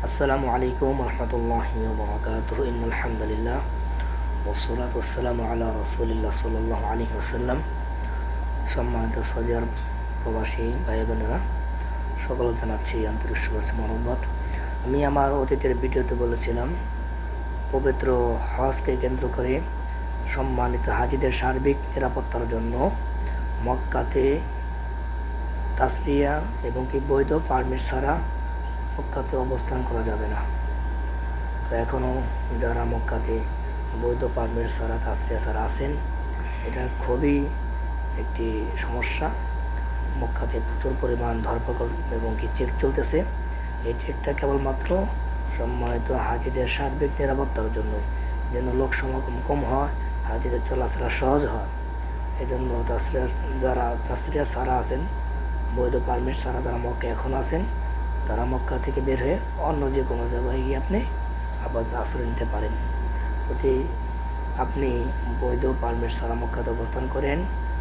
আসসালামু আলাইকুম রহমতুল্লাহি ওয়া বারাকাতুহু ইন্নাল হামদুলিল্লাহ ওয়াসসালাতু ওয়াসসালামু আলা রাসূলিল্লাহ সাল্লাল্লাহু আলাইহি ওয়াসাল্লাম। সম্মানিত সৌদি আরব প্রবাসী ভাই বোনেরা, সকল জানাচ্ছি আন্তরিক শুভেচ্ছা মোবারকবাদ। আমি আমার অতীতের ভিডিওতে বলেছিলাম, পবিত্র হজকে কেন্দ্র করে সম্মানিত হাজিদের সার্বিক নিরাপত্তার জন্য মক্কাতে তাসরিয়া এবং কি বৈধ পারমিট ছাড়া মক্কাতে অবস্থান করা যাবে না। তো এখনও যারা মক্কাতে বৈধ পারমিট ছাড়া তাসরিয়া ছাড়া আছেন, এটা খুবই একটি সমস্যা। মক্কাতে প্রচুর পরিমাণ ধরপাকড় এবং কি চেক চলতেছে। এই চেকটা কেবলমাত্র সম্মানিত হাজিদের সার্বিক নিরাপত্তার জন্যই, যেন লোক সমাগম কম হয়, হাজিদের চলাফেরা সহজ হয়। এই জন্য তাসরিয়া ছাড়া আছেন, বৈধ পারমিট ছাড়া যারা মক্কা এখন আছেন, তারা মক্কা থেকে বের হয়ে অন্য যে কোনো জায়গায় গিয়ে আপনি আবার আশ্রয় নিতে পারেন। যদি আপনি বৈধ পারমিট ছাড়া মক্কাতে অবস্থান করেন,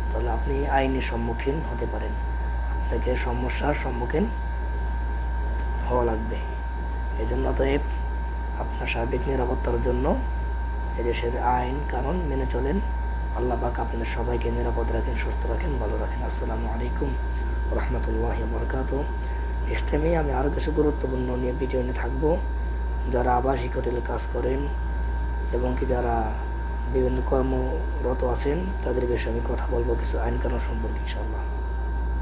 তাহলে আপনি আইনের সম্মুখীন হতে পারেন, আপনাকে সমস্যার সম্মুখীন হওয়া লাগবে। এই জন্য অতএব আপনার সার্বিক নিরাপত্তার জন্য এদেশের আইন কানুন মেনে চলেন। আল্লাহ পাক আপনাদের সবাইকে নিরাপদ রাখেন, সুস্থ রাখেন, ভালো রাখেন। আসসালামু আলাইকুম রহমতুল্লাহি ওয়া বারাকাতুহু। নেক্সট টাইমে আমি আরও কিছু গুরুত্বপূর্ণ নিয়ে ভিডিও নিয়ে থাকবো। যারা আবাসিক হোটেলে কাজ করেন এবং কি যারা বিভিন্ন কর্মরত আছেন, তাদের বিষয়ে আমি কথা বলবো কিছু আইন কানুন সম্পর্কে ইনশাআল্লাহ।